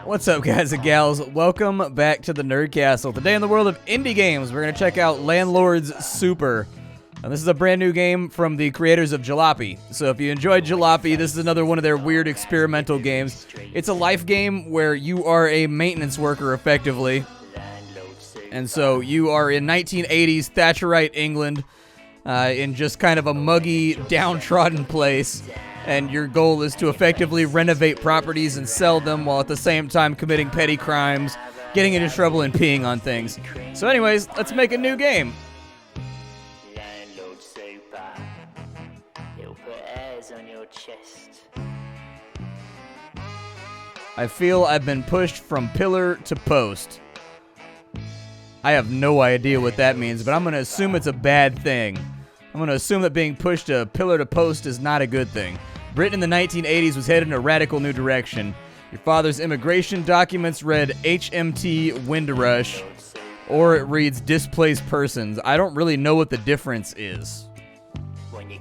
What's up, guys and gals? Welcome back to the Nerd Castle. Today in the world of indie games, we're going to check out Landlords Super. And this is a brand new game from the creators of Jalopy. So if you enjoyed Jalopy, this is another one of their weird experimental games. It's a life game where you are a maintenance worker, effectively. And so you are in 1980s Thatcherite England, in just kind of a muggy, downtrodden place. And your goal is to effectively renovate properties and sell them while at the same time committing petty crimes, getting into trouble, and peeing on things. So anyways, let's make a new game. Landlords Super. It'll put hairs on your chest. I feel I've been pushed from pillar to post. I have no idea what that means, but I'm going to assume it's a bad thing. I'm going to assume that being pushed to pillar to post is not a good thing. Britain in the 1980s was headed in a radical new direction. Your father's immigration documents read HMT Windrush, or it reads displaced persons. I don't really know what the difference is.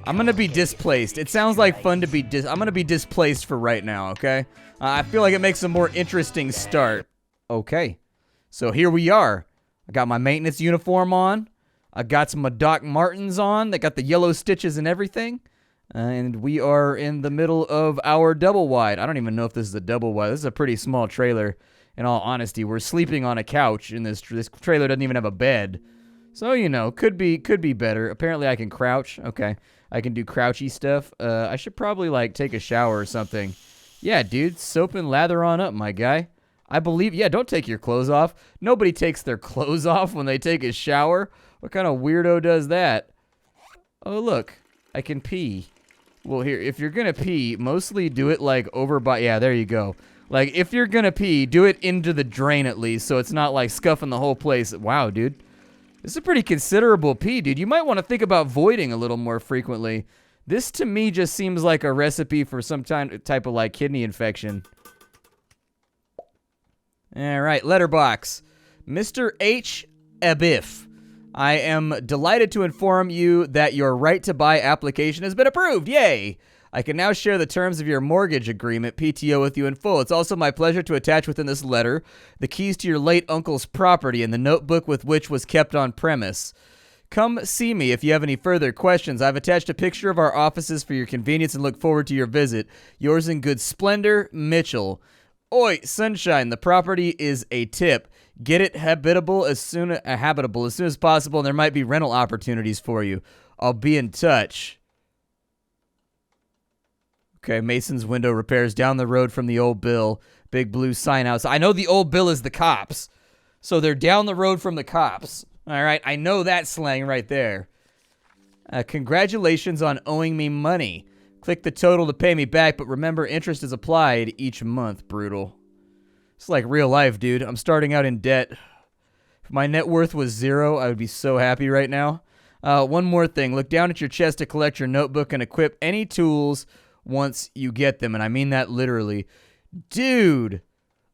I'm going to be displaced. It sounds like fun to be I'm going to be displaced for right now, okay? I feel like it makes a more interesting start. Okay, so here we are. I got my maintenance uniform on. I got some Doc Martens on. They got the yellow stitches and everything. And we are in the middle of our double wide. I don't even know if this is a double wide. This is a pretty small trailer, in all honesty. We're sleeping on a couch in this trailer doesn't even have a bed. So, you know, could be better. Apparently I can crouch. Okay. I can do crouchy stuff. I should probably, like, take a shower or something. Yeah, dude. Soap and lather on up, my guy. I believe, yeah, don't take your clothes off. Nobody takes their clothes off when they take a shower. What kind of weirdo does that? Oh, look. I can pee. Well, here, if you're going to pee, mostly do it, like, over by... Yeah, there you go. Like, if you're going to pee, do it into the drain at least, so it's not, like, scuffing the whole place. Wow, dude. This is a pretty considerable pee, dude. You might want to think about voiding a little more frequently. This, to me, just seems like a recipe for some type of, like, kidney infection. All right, letterbox. Mr. H. Abiff. I am delighted to inform you that your right-to-buy application has been approved. Yay! I can now share the terms of your mortgage agreement, PTO, with you in full. It's also my pleasure to attach within this letter the keys to your late uncle's property and the notebook with which was kept on premise. Come see me if you have any further questions. I've attached a picture of our offices for your convenience and look forward to your visit. Yours in good splendor, Mitchell. Oi, sunshine, the property is a tip. Get it habitable as soon as possible, and there might be rental opportunities for you. I'll be in touch. Okay, Mason's window repairs down the road from the old Bill. Big blue sign outside. I know the old Bill is the cops, so they're down the road from the cops. All right, I know that slang right there. Congratulations on owing me money. Click the total to pay me back, but remember, interest is applied each month. Brutal. It's like real life, dude. I'm starting out in debt. If my net worth was 0, I would be so happy right now. One more thing. Look down at your chest to collect your notebook and equip any tools once you get them, and I mean that literally. Dude,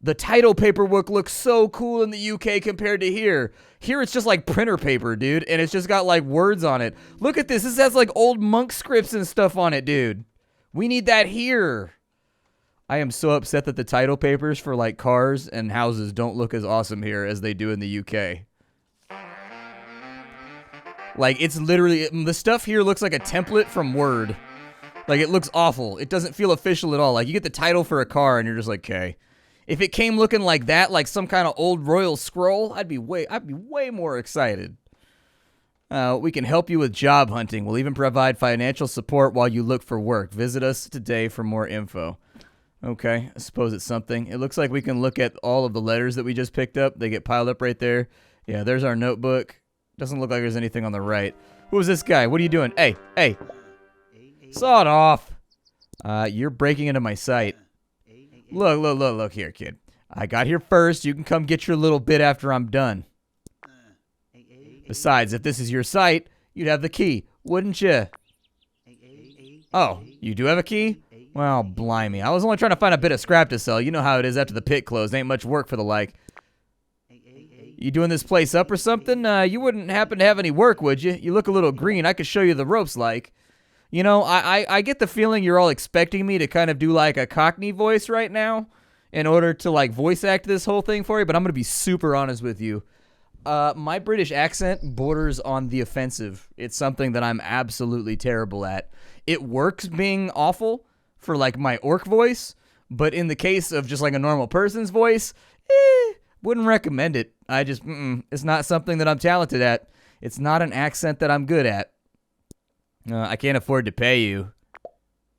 the title paperwork looks so cool in the UK compared to here. Here it's just like printer paper, dude, and it's just got like words on it. Look at this. This has like old monk scripts and stuff on it, dude. We need that here. I am so upset that the title papers for like cars and houses don't look as awesome here as they do in the UK. Like, it's literally, the stuff here looks like a template from Word. Like, it looks awful. It doesn't feel official at all. Like, you get the title for a car and you're just like, okay. If it came looking like that, like some kind of old royal scroll, I'd be way more excited. We can help you with job hunting. We'll even provide financial support while you look for work. Visit us today for more info. Okay, I suppose it's something. It looks like we can look at all of the letters that we just picked up. They get piled up right there. Yeah, there's our notebook. Doesn't look like there's anything on the right. Who is this guy? What are you doing? Hey. Saw it off. You're breaking into my site. Look here, kid. I got here first. You can come get your little bit after I'm done. Besides, if this is your site, you'd have the key, wouldn't you? Oh, you do have a key? Well, blimey. I was only trying to find a bit of scrap to sell. You know how it is after the pit closed. Ain't much work for the like. You doing this place up or something? You wouldn't happen to have any work, would you? You look a little green. I could show you the ropes like. You know, I get the feeling you're all expecting me to kind of do like a Cockney voice right now. in order to like voice act this whole thing for you, but I'm gonna be super honest with you. My British accent borders on the offensive. It's something that I'm absolutely terrible at. It works being awful for like my orc voice, but in the case of just like a normal person's voice, wouldn't recommend it. I just, it's not something that I'm talented at. It's not an accent that I'm good at. I can't afford to pay you.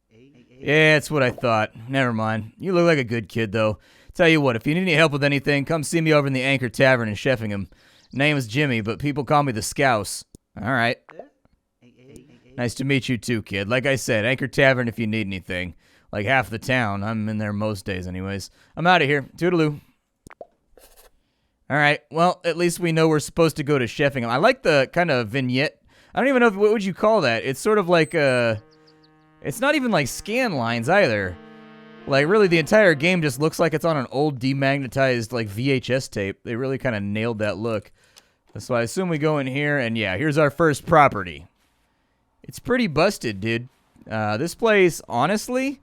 Yeah, that's what I thought. Never mind. You look like a good kid, though. Tell you what, if you need any help with anything, come see me over in the Anchor Tavern in Sheffingham. Name is Jimmy, but people call me the Scouse. All right. Nice to meet you too, kid. Like I said, Anchor Tavern if you need anything. Like half the town. I'm in there most days anyways. I'm out of here. Toodaloo. All right. Well, at least we know we're supposed to go to Sheffingham. I like the kind of vignette. I don't even know what would you call that. It's sort of like it's not even like scan lines either. Like really the entire game just looks like it's on an old demagnetized like VHS tape. They really kind of nailed that look. So I assume we go in here and yeah, here's our first property. It's pretty busted, dude. This place, honestly,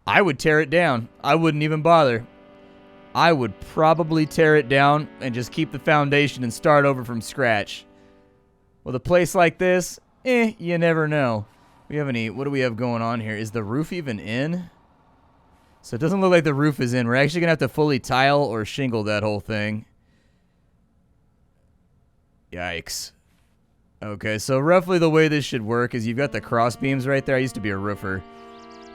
I would tear it down. I wouldn't even bother. I would probably tear it down and just keep the foundation and start over from scratch. With a place like this, you never know. What do we have going on here? Is the roof even in? So it doesn't look like the roof is in. We're actually going to have to fully tile or shingle that whole thing. Yikes. Okay, so roughly the way this should work is you've got the cross beams right there. I used to be a roofer.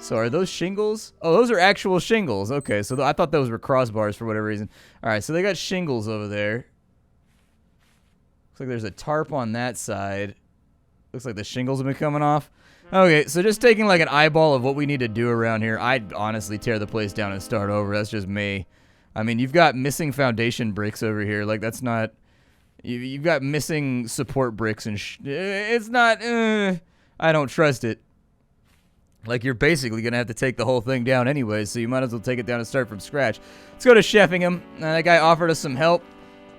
So are those shingles? Oh, those are actual shingles. Okay, so I thought those were crossbars for whatever reason. All right, so they got shingles over there. Looks like there's a tarp on that side. Looks like the shingles have been coming off. Okay, so just taking like an eyeball of what we need to do around here, I'd honestly tear the place down and start over. That's just me. I mean, you've got missing foundation bricks over here. Like, that's not... You've got missing support bricks and it's not... I don't trust it. Like, you're basically going to have to take the whole thing down anyways, so you might as well take it down and start from scratch. Let's go to Sheffingham. That guy offered us some help.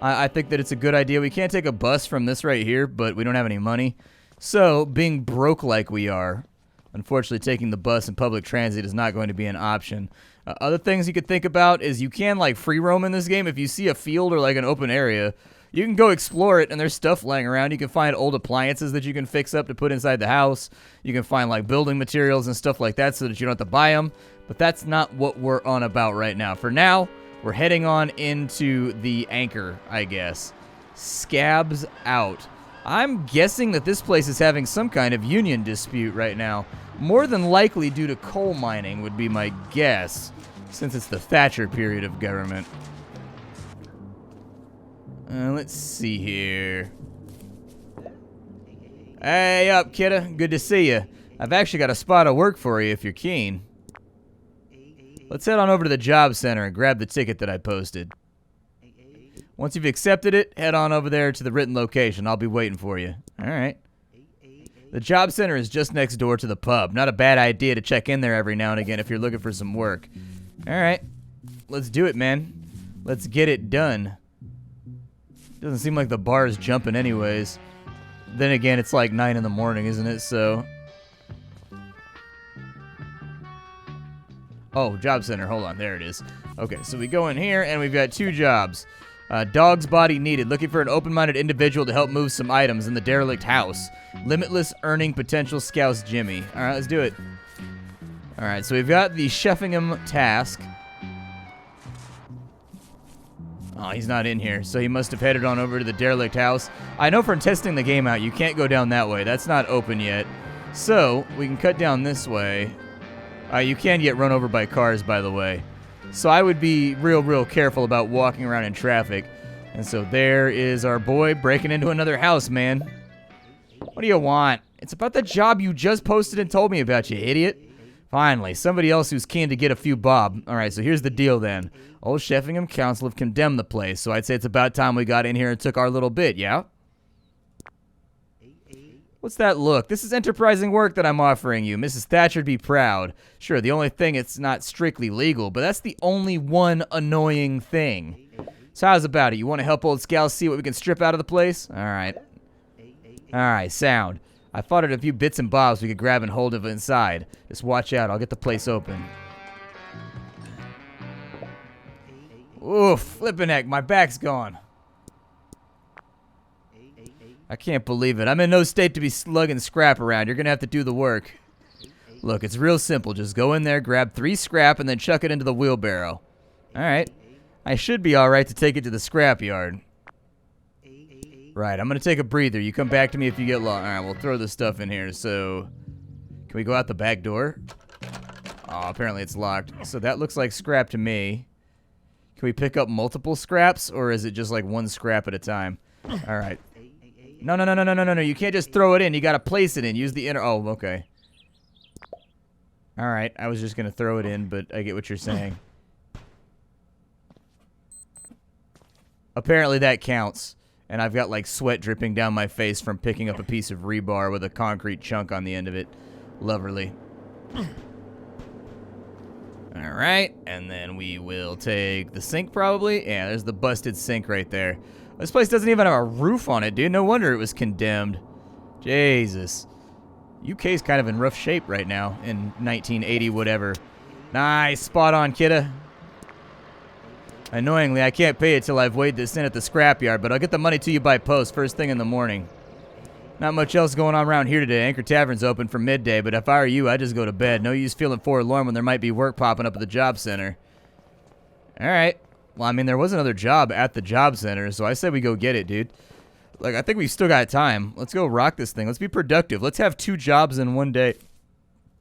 I think that it's a good idea. We can't take a bus from this right here, but we don't have any money. So, being broke like we are, unfortunately taking the bus and public transit is not going to be an option. Other things you could think about is you can, like, free roam in this game. If you see a field or, like, an open area, you can go explore it, and there's stuff laying around. You can find old appliances that you can fix up to put inside the house. You can find, like, building materials and stuff like that so that you don't have to buy them. But that's not what we're on about right now. For now, we're heading on into the Anchor, I guess. Scabs out. I'm guessing that this place is having some kind of union dispute right now. More than likely due to coal mining would be my guess, since it's the Thatcher period of government. Let's see here. Hey up, kidda. Good to see you. I've actually got a spot of work for you if you're keen. Let's head on over to the job center and grab the ticket that I posted. Once you've accepted it, head on over there to the written location. I'll be waiting for you. All right. The job center is just next door to the pub. Not a bad idea to check in there every now and again if you're looking for some work. All right. Let's do it, man. Let's get it done. Doesn't seem like the bar is jumping anyways. Then again, it's like 9 in the morning, isn't it? So... Oh, job center. Hold on. There it is. Okay, so we go in here, and we've got 2 jobs. Dog's body needed. Looking for an open-minded individual to help move some items in the derelict house. Limitless earning potential Scouse Jimmy. All right, let's do it. All right, so we've got the Sheffingham task. Oh, he's not in here, so he must have headed on over to the derelict house. I know from testing the game out, you can't go down that way. That's not open yet. So, we can cut down this way. You can get run over by cars, by the way. So I would be real careful about walking around in traffic. And so there is our boy breaking into another house, man. What do you want? It's about the job you just posted and told me about, you idiot. Finally, somebody else who's keen to get a few bob. Alright, so here's the deal then. Old Sheffingham Council have condemned the place, so I'd say it's about time we got in here and took our little bit, yeah? What's that look? This is enterprising work that I'm offering you. Mrs. Thatcher'd be proud. Sure, the only thing, it's not strictly legal, but that's the only one annoying thing. So how's about it? You want to help old Scouse see what we can strip out of the place? Alright. Alright, sound. I thought of a few bits and bobs we could grab and hold of inside. Just watch out, I'll get the place open. Oof, flippin' heck, my back's gone. I can't believe it. I'm in no state to be slugging scrap around. You're gonna have to do the work. Look, it's real simple. Just go in there, grab 3 scrap, and then chuck it into the wheelbarrow. Alright. I should be alright to take it to the scrap yard. Right, I'm gonna take a breather. You come back to me if you get lost. Alright, we'll throw this stuff in here. So, can we go out the back door? Oh, apparently it's locked. So that looks like scrap to me. Can we pick up multiple scraps, or is it just like 1 scrap at a time? Alright. No. You can't just throw it in. You gotta place it in. Use the inner... Oh, okay. Alright, I was just gonna throw it in, but I get what you're saying. Apparently that counts. And I've got like sweat dripping down my face from picking up a piece of rebar with a concrete chunk on the end of it. Lovely. Alright, and then we will take the sink probably. Yeah, there's the busted sink right there. This place doesn't even have a roof on it, dude. No wonder it was condemned. Jesus. UK's kind of in rough shape right now in 1980 whatever. Nice, spot on, kidda. Annoyingly, I can't pay it till I've weighed this in at the scrapyard, but I'll get the money to you by post first thing in the morning. Not much else going on around here today. Anchor Tavern's open from midday, but if I were you, I'd just go to bed. No use feeling forlorn when there might be work popping up at the job center. Alright. Well, I mean, there was another job at the job center, so I said we go get it, dude. Like, I think we've still got time. Let's go rock this thing. Let's be productive. Let's have 2 jobs in one day.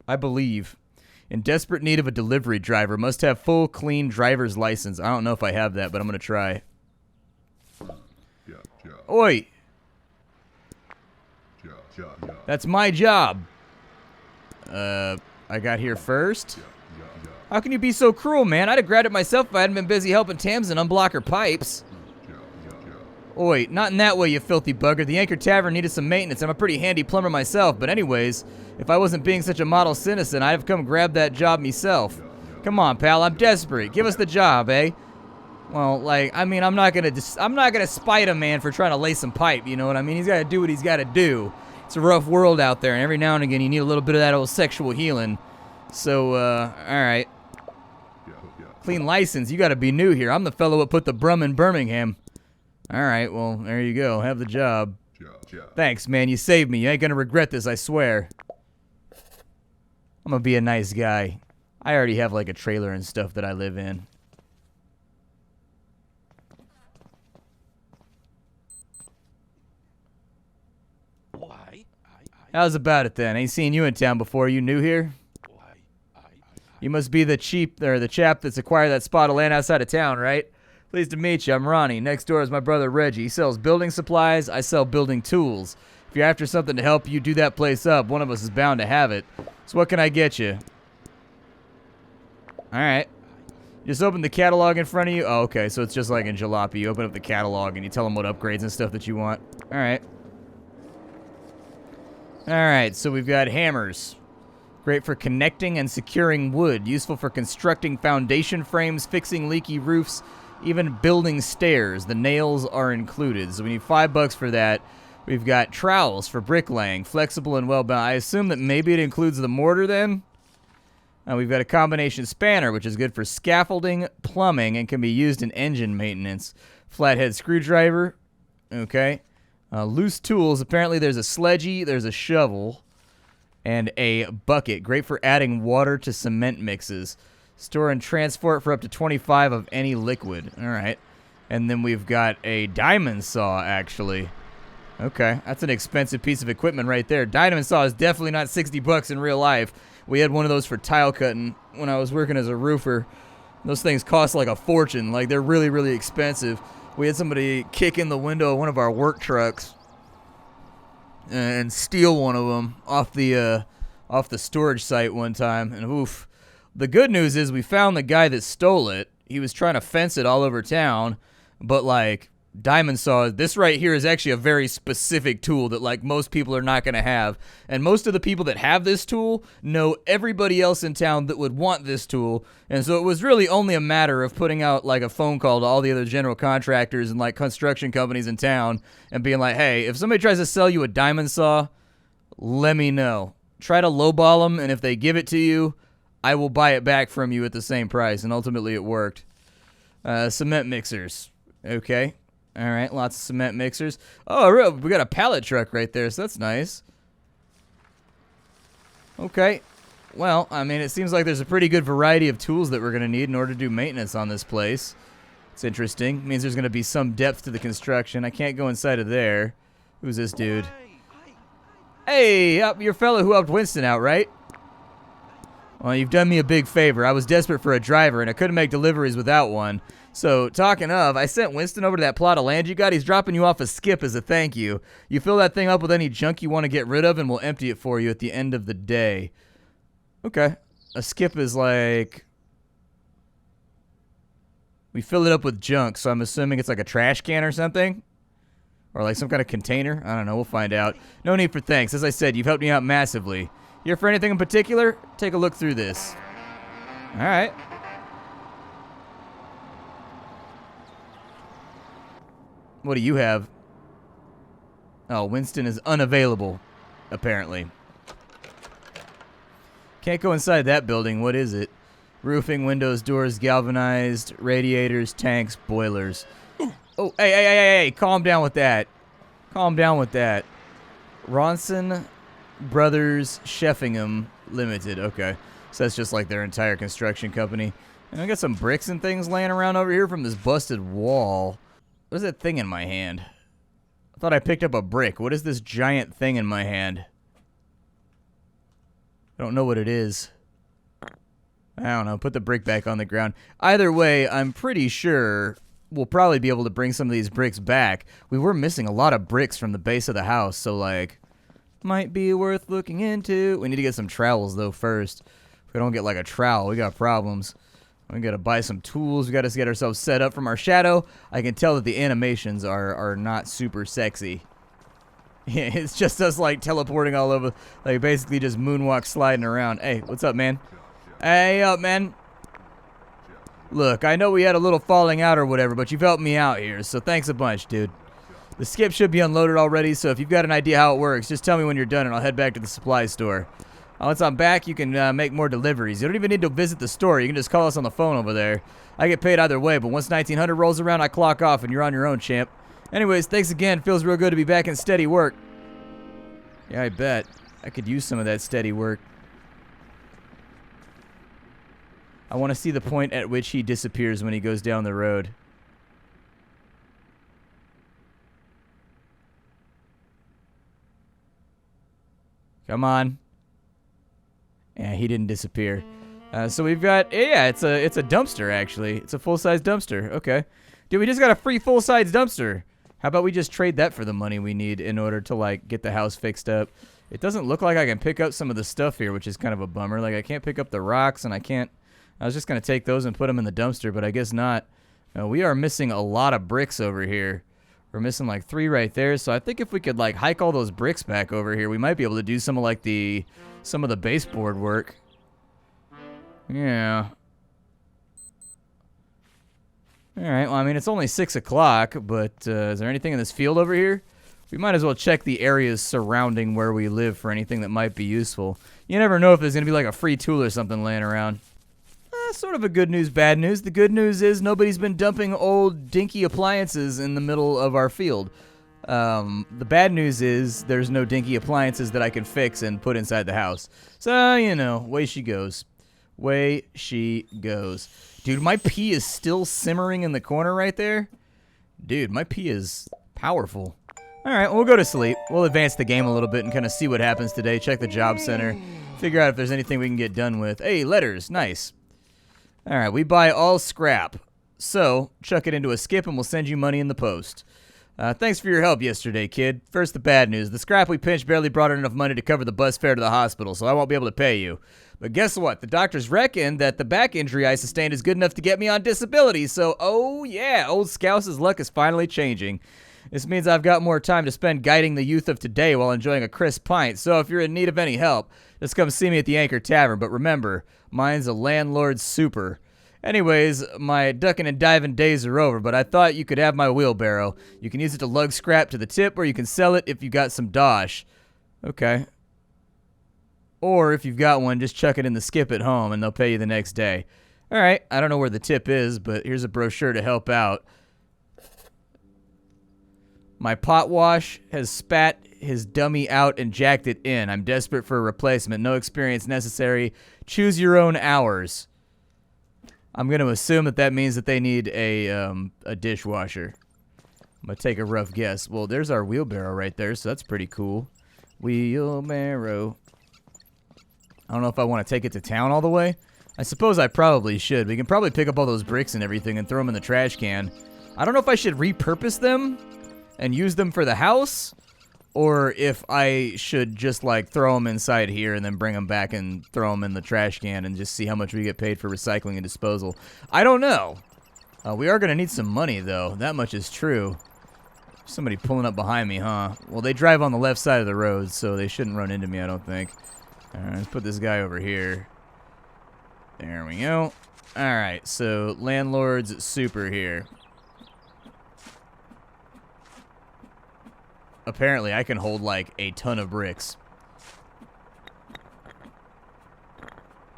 I believe. In desperate need of a delivery driver. Must have full, clean driver's license. I don't know if I have that, but I'm going to try. Oi! That's my job. I got here first? How can you be so cruel, man? I'd have grabbed it myself if I hadn't been busy helping Tamsin unblock her pipes. Oi, not in that way, you filthy bugger. The Anchor Tavern needed some maintenance. I'm a pretty handy plumber myself, but anyways, if I wasn't being such a model citizen, I'd have come grab that job myself. Come on, pal, I'm desperate. Give us the job, eh? Well, like, I mean, I'm not gonna spite a man for trying to lay some pipe, you know what I mean? He's gotta do what he's gotta do. It's a rough world out there, and every now and again you need a little bit of that old sexual healing. So, alright. Clean license, you gotta be new here. I'm the fellow that put the brum in Birmingham. Alright, well, there you go. Have the job. Thanks, man. You saved me. You ain't gonna regret this, I swear. I'm gonna be a nice guy. I already have, like, a trailer and stuff that I live in. How's about it, then? Ain't seen you in town before. You new here? You must be the chap that's acquired that spot of land outside of town, right? Pleased to meet you. I'm Ronnie. Next door is my brother Reggie. He sells building supplies. I sell building tools. If you're after something to help you do that place up, one of us is bound to have it. So what can I get you? Alright. Just open the catalog in front of you. Oh, okay. So it's just like in Jalopy. You open up the catalog and you tell them what upgrades and stuff that you want. Alright. Alright, so we've got hammers. Great for connecting and securing wood. Useful for constructing foundation frames, fixing leaky roofs, even building stairs. The nails are included. So we need $5 for that. We've got trowels for bricklaying. Flexible and well-bound. I assume that maybe it includes the mortar then? We've got a combination spanner, which is good for scaffolding, plumbing, and can be used in engine maintenance. Flathead screwdriver. Okay. Loose tools. Apparently there's a sledgy, there's a shovel, and a bucket. Great for adding water to cement mixes. Store and transport for up to 25 of any liquid. All right. And then we've got a diamond saw, actually. Okay, that's an expensive piece of equipment right there. Diamond saw is definitely not $60 in real life. We had one of those for tile cutting when I was working as a roofer. Those things cost like a fortune. Like, they're really, really expensive. We had somebody kick in the window of one of our work trucks and steal one of them off the storage site one time. And oof. The good news is we found the guy that stole it. He was trying to fence it all over town, but like, diamond saw, this right here is actually a very specific tool that like most people are not going to have. And most of the people that have this tool know everybody else in town that would want this tool. And so it was really only a matter of putting out like a phone call to all the other general contractors and like construction companies in town and being like, hey, if somebody tries to sell you a diamond saw, let me know. Try to lowball them, and if they give it to you, I will buy it back from you at the same price. And ultimately it worked. Cement mixers. Okay. All right, lots of cement mixers. Oh, we got a pallet truck right there, so that's nice. Okay. Well, I mean, it seems like there's a pretty good variety of tools that we're going to need in order to do maintenance on this place. It's interesting. It means there's going to be some depth to the construction. I can't go inside of there. Who's this dude? Hey, your fellow who helped Winston out, right? Well, you've done me a big favor. I was desperate for a driver, and I couldn't make deliveries without one. So, talking of, I sent Winston over to that plot of land you got. He's dropping you off a skip as a thank you. You fill that thing up with any junk you want to get rid of, and we'll empty it for you at the end of the day. Okay. A skip is like... We fill it up with junk, so I'm assuming it's like a trash can or something? Or like some kind of container? I don't know. We'll find out. No need for thanks. As I said, you've helped me out massively. Here for anything in particular? Take a look through this. All right. What do you have? Oh, Winston is unavailable, apparently. Can't go inside that building. What is it? Roofing, windows, doors, galvanized, radiators, tanks, boilers. Oh, hey, calm down with that. Calm down with that. Ronson Brothers Sheffingham Limited. Okay. So that's just like their entire construction company. And I got some bricks and things laying around over here from this busted wall. What is that thing in my hand? I thought I picked up a brick. What is this giant thing in my hand? I don't know what it is. I don't know. Put the brick back on the ground. Either way, I'm pretty sure we'll probably be able to bring some of these bricks back. We were missing a lot of bricks from the base of the house, so, like, might be worth looking into. We need to get some trowels, though, first. If we don't get, like, a trowel, we got problems. We gotta buy some tools. We gotta get ourselves set up from our shadow. I can tell that the animations are not super sexy. Yeah, it's just us, like, teleporting all over. Like, basically just moonwalk sliding around. Hey, what's up, man? Hey, up, man. Look, I know we had a little falling out or whatever, but you've helped me out here, so thanks a bunch, dude. The skip should be unloaded already, so if you've got an idea how it works, just tell me when you're done and I'll head back to the supply store. Once I'm back, you can make more deliveries. You don't even need to visit the store. You can just call us on the phone over there. I get paid either way, but once 1900 rolls around, I clock off and you're on your own, champ. Anyways, thanks again. Feels real good to be back in steady work. Yeah, I bet. I could use some of that steady work. I want to see the point at which he disappears when he goes down the road. Come on. Yeah, he didn't disappear. So we've got, yeah, it's a dumpster, actually. It's a full-size dumpster. Okay. Dude, we just got a free full-size dumpster. How about we just trade that for the money we need in order to, like, get the house fixed up? It doesn't look like I can pick up some of the stuff here, which is kind of a bummer. Like, I can't pick up the rocks, and I can't... I was just going to take those and put them in the dumpster, but I guess not. We are missing a lot of bricks over here. We're missing, like, 3 right there, so I think if we could, like, hike all those bricks back over here, we might be able to do some of, like, some of the baseboard work. Yeah. Alright, well, I mean, it's only 6 o'clock, but is there anything in this field over here? We might as well check the areas surrounding where we live for anything that might be useful. You never know if there's going to be, like, a free tool or something laying around. Sort of a good news, bad news. The good news is nobody's been dumping old dinky appliances in the middle of our field. The bad news is there's no dinky appliances that I can fix and put inside the house. So, you know, way she goes. Way she goes. Dude, my pee is still simmering in the corner right there. Dude, my pee is powerful. Alright, we'll go to sleep. We'll advance the game a little bit and kind of see what happens today. Check the job center. Figure out if there's anything we can get done with. Hey, letters. Nice. Alright, we buy all scrap. So, chuck it into a skip and we'll send you money in the post. Thanks for your help yesterday, kid. First, the bad news. The scrap we pinched barely brought in enough money to cover the bus fare to the hospital, so I won't be able to pay you. But guess what? The doctors reckon that the back injury I sustained is good enough to get me on disability, so, oh yeah, old Scouse's luck is finally changing. This means I've got more time to spend guiding the youth of today while enjoying a crisp pint, so if you're in need of any help, just come see me at the Anchor Tavern, but remember, mine's a Landlords Super. Anyways, my ducking and diving days are over, but I thought you could have my wheelbarrow. You can use it to lug scrap to the tip, or you can sell it if you got some dosh. Okay. Or if you've got one, just chuck it in the skip at home, and they'll pay you the next day. All right, I don't know where the tip is, but here's a brochure to help out. My pot wash has spat his dummy out and jacked it in. I'm desperate for a replacement. No experience necessary. Choose your own hours. I'm going to assume that means that they need a dishwasher. I'm going to take a rough guess. Well, there's our wheelbarrow right there, so that's pretty cool. Wheelbarrow. I don't know if I want to take it to town all the way. I suppose I probably should. We can probably pick up all those bricks and everything and throw them in the trash can. I don't know if I should repurpose them and use them for the house, or if I should just, like, throw them inside here and then bring them back and throw them in the trash can and just see how much we get paid for recycling and disposal. I don't know. We are going to need some money, though. That much is true. Somebody pulling up behind me, huh? Well, they drive on the left side of the road, so they shouldn't run into me, I don't think. All right, let's put this guy over here. There we go. All right, so Landlords Super here. Apparently, I can hold, like, a ton of bricks.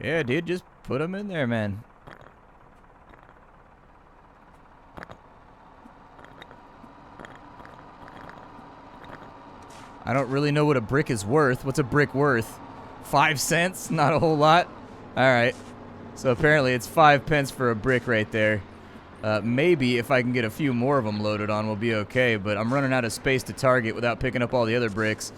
Yeah, dude, just put them in there, man. I don't really know what a brick is worth. What's a brick worth? 5 cents? Not a whole lot. All right. So apparently it's 5 pence for a brick right there. Maybe if I can get a few more of them loaded on, we'll be okay. But I'm running out of space to target without picking up all the other bricks.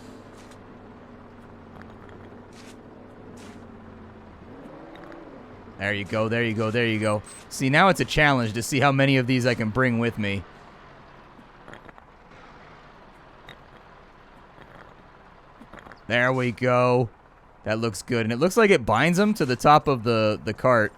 There you go, there you go, there you go. See, now it's a challenge to see how many of these I can bring with me. There we go. That looks good. And it looks like it binds them to the top of the cart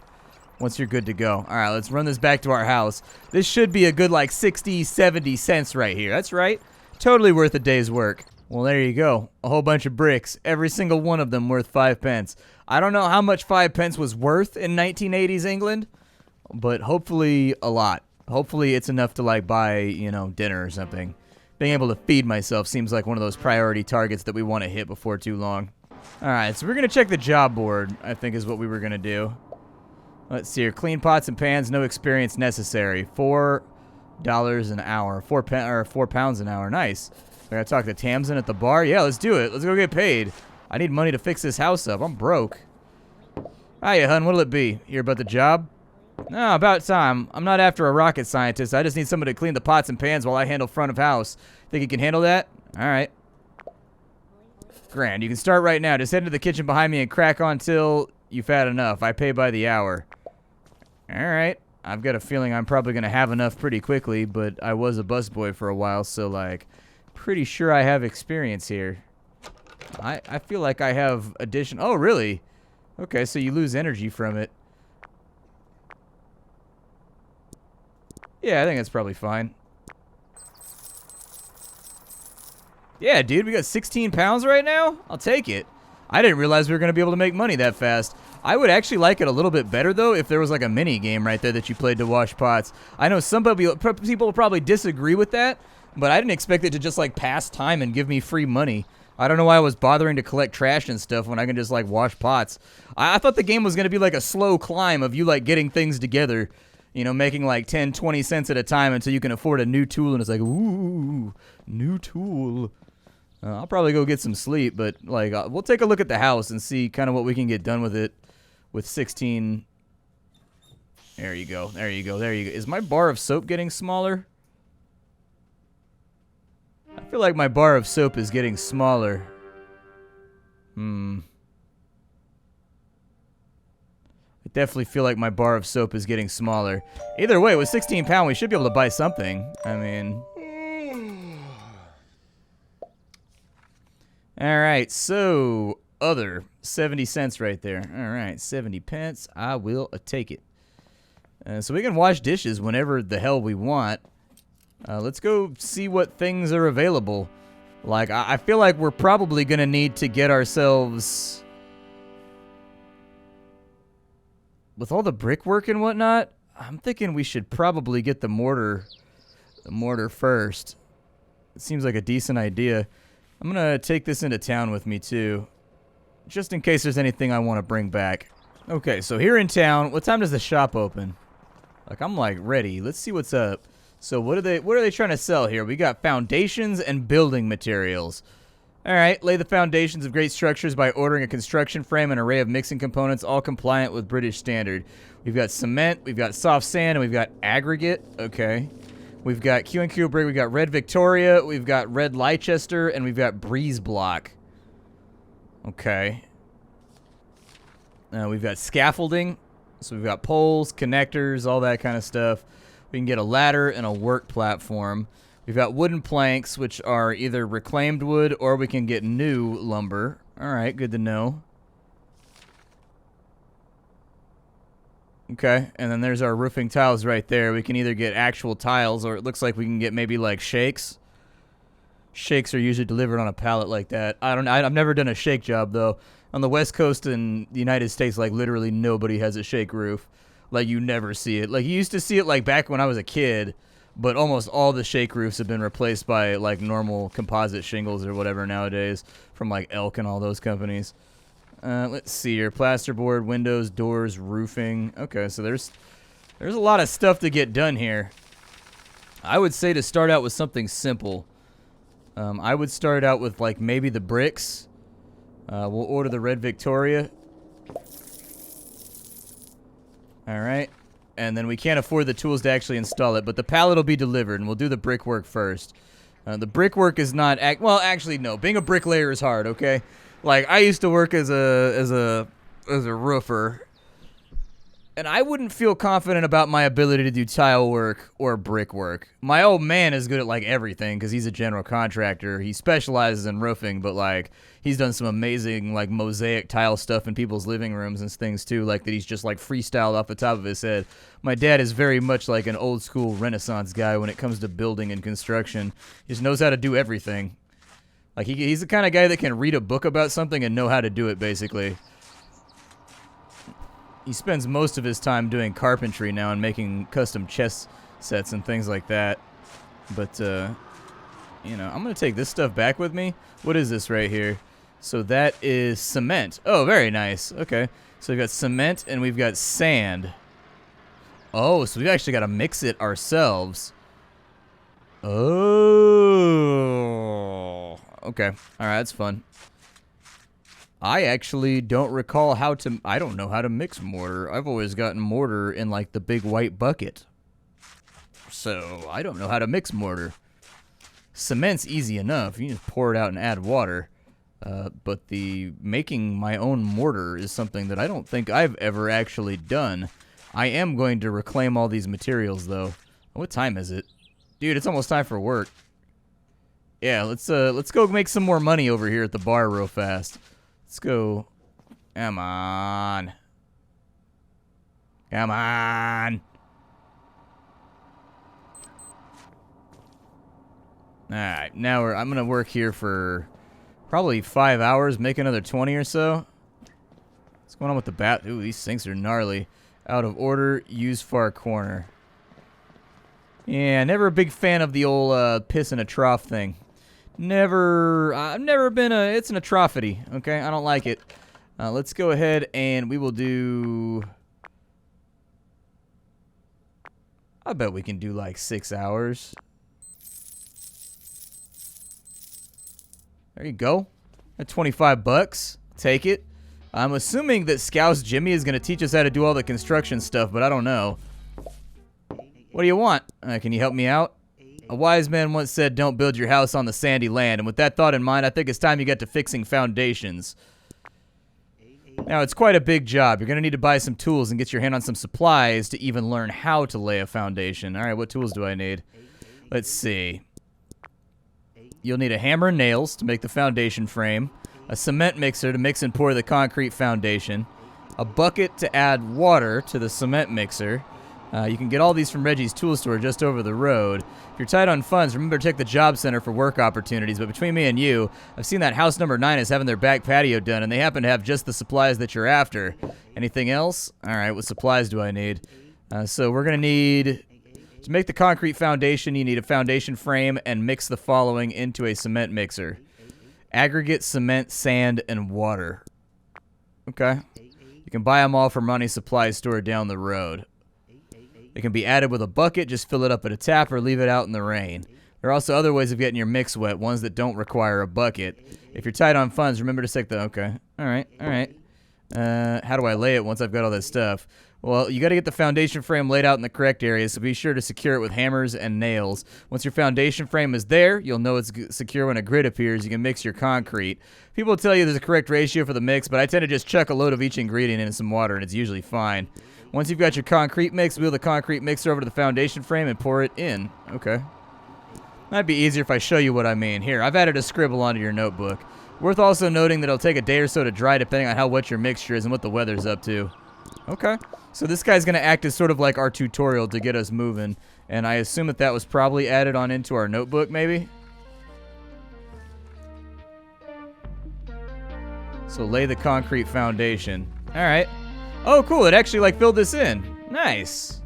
once you're good to go. All right, let's run this back to our house. This should be a good, like, 60, 70 cents right here. That's right. Totally worth a day's work. Well, there you go. A whole bunch of bricks. Every single one of them worth 5 pence. I don't know how much 5 pence was worth in 1980s England, but hopefully a lot. Hopefully it's enough to, like, buy, you know, dinner or something. Being able to feed myself seems like one of those priority targets that we want to hit before too long. All right, so we're going to check the job board, I think is what we were going to do. Let's see here. Clean pots and pans, no experience necessary. $4 an hour. 4 pounds an hour. Nice. We're going to talk to Tamsin at the bar. Yeah, let's do it. Let's go get paid. I need money to fix this house up. I'm broke. Hiya, hun. What'll it be? Hear about the job? No, about time. I'm not after a rocket scientist. I just need somebody to clean the pots and pans while I handle front of house. Think you can handle that? All right. Grand. You can start right now. Just head to the kitchen behind me and crack on till you've had enough. I pay by the hour. All right. I've got a feeling I'm probably going to have enough pretty quickly, but I was a busboy for a while, so, like, pretty sure I have experience here. I feel like I have addition. Oh, really? Okay, so you lose energy from it. Yeah, I think that's probably fine. Yeah, dude, we got 16 pounds right now? I'll take it. I didn't realize we were going to be able to make money that fast. I would actually like it a little bit better, though, if there was like a mini game right there that you played to wash pots. I know some people will probably disagree with that, but I didn't expect it to just like pass time and give me free money. I don't know why I was bothering to collect trash and stuff when I can just like wash pots. I thought the game was going to be like a slow climb of you like getting things together. You know, making like 10, 20 cents at a time until you can afford a new tool, and it's like, ooh, new tool. I'll probably go get some sleep, but like we'll take a look at the house and see kind of what we can get done with it with 16. There you go. There you go. There you go. Is my bar of soap getting smaller? I feel like my bar of soap is getting smaller. I definitely feel like my bar of soap is getting smaller. Either way, with 16 pounds, we should be able to buy something. I mean... Alright, so... Other. 70 cents right there. Alright, 70 pence. I will take it. So we can wash dishes whenever the hell we want. Let's go see what things are available. Like, I feel like we're probably going to need to get ourselves... With all the brickwork and whatnot, I'm thinking we should probably get the mortar first. It seems like a decent idea. I'm going to take this into town with me, too. Just in case there's anything I want to bring back. Okay, so here in town, what time does the shop open? Like, I'm like ready. Let's see what's up. So what are they trying to sell here? We got foundations and building materials. All right, lay the foundations of great structures by ordering a construction frame and array of mixing components, all compliant with British standard. We've got cement, we've got soft sand, and we've got aggregate. Okay. We've got Q&Q brick, we've got red Victoria, we've got red Leicester, and we've got breeze block. Okay. We've got scaffolding. So we've got poles, connectors, all that kind of stuff. We can get a ladder and a work platform. We've got wooden planks, which are either reclaimed wood or we can get new lumber. All right, good to know. Okay, and then there's our roofing tiles right there. We can either get actual tiles or it looks like we can get maybe like shakes. Shakes are usually delivered on a pallet like that. I've never done a shake job though. On the West Coast in the United States, like literally nobody has a shake roof. Like you never see it. Like you used to see it like back when I was a kid. But almost all the shake roofs have been replaced by like normal composite shingles or whatever nowadays from like Elk and all those companies. Let's see here. Plasterboard, windows, doors, roofing. Okay, so there's a lot of stuff to get done here. I would say to start out with something simple. I would start out with like maybe the bricks. We'll order the red Victoria. All right. And then we can't afford the tools to actually install it, but the pallet will be delivered, and we'll do the brickwork first. The brickwork is not... well, actually, no. Being a bricklayer is hard, okay? Like, I used to work as a roofer, and I wouldn't feel confident about my ability to do tile work or brickwork. My old man is good at, like, everything, because he's a general contractor. He specializes in roofing, but, like, he's done some amazing, like, mosaic tile stuff in people's living rooms and things, too, like, that he's just, like, freestyled off the top of his head. My dad is very much like an old-school Renaissance guy when it comes to building and construction. He just knows how to do everything. Like, he's the kind of guy that can read a book about something and know how to do it, basically. He spends most of his time doing carpentry now and making custom chess sets and things like that. But, you know, I'm going to take this stuff back with me. What is this right here? So that is cement. Oh, very nice. Okay. So we've got cement and we've got sand. Oh, so we've actually got to mix it ourselves. Oh. Okay. All right, that's fun. I actually don't recall how to... I don't know how to mix mortar. I've always gotten mortar in, like, the big white bucket. So, I don't know how to mix mortar. Cement's easy enough. You just pour it out and add water. But the making my own mortar is something that I don't think I've ever actually done. I am going to reclaim all these materials, though. What time is it? Dude, it's almost time for work. Yeah, let's go make some more money over here at the bar real fast. Let's go. Come on. Come on. Alright, now I'm going to work here for probably 5 hours, make another 20 or so. What's going on with the bat? Ooh, these sinks are gnarly. Out of order, use far corner. Yeah, never a big fan of the old piss in a trough thing. I've never been it's an atrocity, okay? I don't like it. Let's go ahead and we will do... I bet we can do like 6 hours. There you go. At 25 bucks. Take it. I'm assuming that Scouse Jimmy is going to teach us how to do all the construction stuff, but I don't know. What do you want? Can you help me out? A wise man once said, don't build your house on the sandy land. And with that thought in mind, I think it's time you get to fixing foundations. Now, it's quite a big job. You're going to need to buy some tools and get your hand on some supplies to even learn how to lay a foundation. All right, what tools do I need? Let's see. You'll need a hammer and nails to make the foundation frame, a cement mixer to mix and pour the concrete foundation, a bucket to add water to the cement mixer. You can get all these from Reggie's tool store just over the road. If you're tight on funds, remember to check the job center for work opportunities. But between me and you, I've seen that house number 9 is having their back patio done, and they happen to have just the supplies that you're after. Anything else? All right, what supplies do I need? So we're going to need... To make the concrete foundation, you need a foundation frame and mix the following into a cement mixer. Aggregate, cement, sand, and water. Okay. You can buy them all from Ronnie's supply store down the road. They can be added with a bucket, just fill it up at a tap, or leave it out in the rain. There are also other ways of getting your mix wet, ones that don't require a bucket. If you're tight on funds, remember to stick the... Okay. All right. How do I lay it once I've got all this stuff? Well, you got to get the foundation frame laid out in the correct area, so be sure to secure it with hammers and nails. Once your foundation frame is there, you'll know it's secure when a grid appears. You can mix your concrete. People will tell you there's a correct ratio for the mix, but I tend to just chuck a load of each ingredient in some water, and it's usually fine. Once you've got your concrete mix, wheel the concrete mixer over to the foundation frame and pour it in. Okay. Might be easier if I show you what I mean. Here, I've added a scribble onto your notebook. Worth also noting that it'll take a day or so to dry depending on how wet your mixture is and what the weather's up to. Okay. So this guy's going to act as sort of like our tutorial to get us moving. And I assume that was probably added on into our notebook, maybe? So lay the concrete foundation. All right. Oh, cool. It actually, like, filled this in. Nice.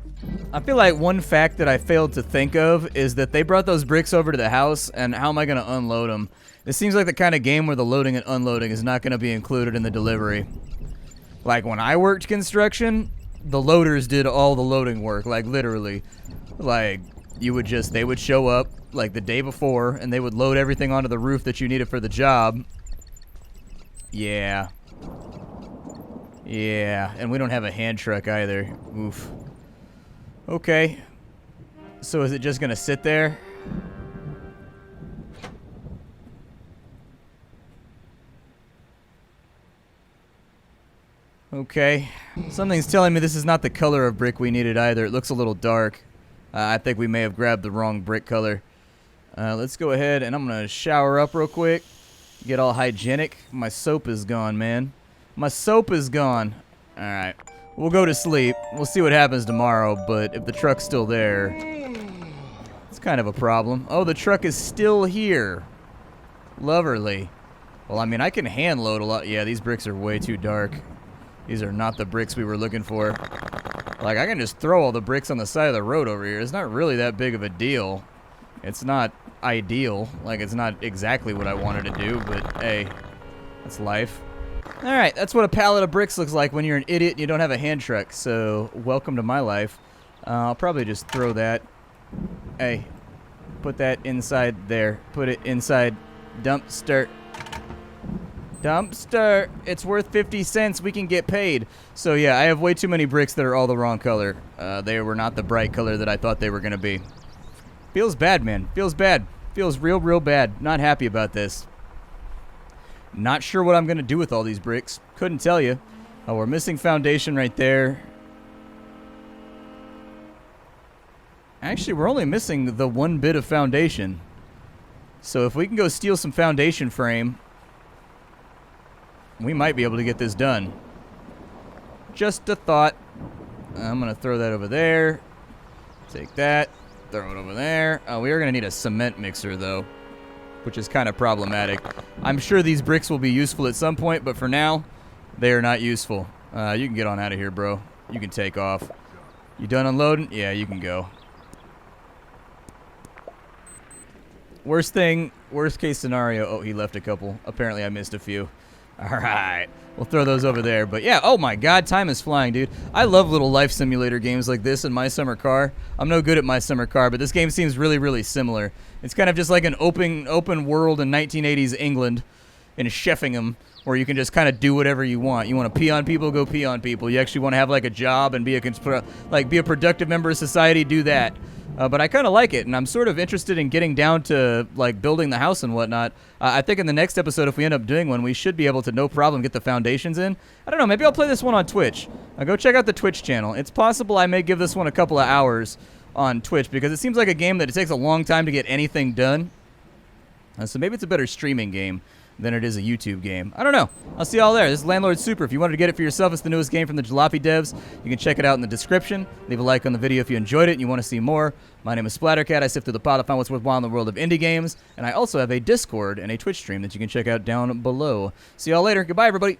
I feel like one fact that I failed to think of is that they brought those bricks over to the house, and how am I going to unload them? This seems like the kind of game where the loading and unloading is not going to be included in the delivery. Like, when I worked construction, the loaders did all the loading work, like, literally. Like, they would show up, like, the day before, and they would load everything onto the roof that you needed for the job. Yeah. Yeah, and we don't have a hand truck either. Oof. Okay. So is it just going to sit there? Okay. Something's telling me this is not the color of brick we needed either. It looks a little dark. I think we may have grabbed the wrong brick color. Let's go ahead and I'm going to shower up real quick. Get all hygienic. My soap is gone, man. My soap is gone. Alright. We'll go to sleep. We'll see what happens tomorrow, but if the truck's still there, it's kind of a problem. Oh, the truck is still here. Lovely. Well, I mean, I can hand load a lot. Yeah, these bricks are way too dark. These are not the bricks we were looking for. Like, I can just throw all the bricks on the side of the road over here. It's not really that big of a deal. It's not ideal. Like, it's not exactly what I wanted to do, but hey, that's life. Alright, that's what a pallet of bricks looks like when you're an idiot and you don't have a hand truck, so welcome to my life. I'll probably just throw that. Hey, put that inside there. Put it inside dumpster. Dumpster! It's worth 50 cents. We can get paid. So yeah, I have way too many bricks that are all the wrong color. They were not the bright color that I thought they were going to be. Feels bad, man. Feels bad. Feels real, real bad. Not happy about this. Not sure what I'm going to do with all these bricks. Couldn't tell you. Oh, we're missing foundation right there. Actually, we're only missing the one bit of foundation. So if we can go steal some foundation frame, we might be able to get this done. Just a thought. I'm going to throw that over there. Take that. Throw it over there. We are going to need a cement mixer, though, which is kind of problematic. I'm sure these bricks will be useful at some point, but for now, they are not useful. You can get on out of here, bro. You can take off. You done unloading? Yeah, you can go. Worst case scenario. Oh, he left a couple. Apparently, I missed a few. All right. We'll throw those over there. But yeah, oh my God, time is flying, dude. I love little life simulator games like this in My Summer Car. I'm no good at My Summer Car, but this game seems really, really similar. It's kind of just like an open world in 1980s England in Sheffingham, where you can just kind of do whatever you want. You want to pee on people, go pee on people. You actually want to have like a job and be a productive member of society, do that. But I kind of like it, and I'm sort of interested in getting down to like building the house and whatnot. I think in the next episode, if we end up doing one, we should be able to no problem get the foundations in. I don't know, maybe I'll play this one on Twitch. Go check out the Twitch channel. It's possible I may give this one a couple of hours on Twitch, because it seems like a game that it takes a long time to get anything done. So maybe it's a better streaming game than it is a YouTube game. I don't know. I'll see y'all there. This is Landlords Super. If you wanted to get it for yourself, it's the newest game from the Jalopy devs. You can check it out in the description. Leave a like on the video if you enjoyed it and you want to see more. My name is Splattercat. I sift through the pot to find what's worthwhile in the world of indie games. And I also have a Discord and a Twitch stream that you can check out down below. See y'all later. Goodbye, everybody.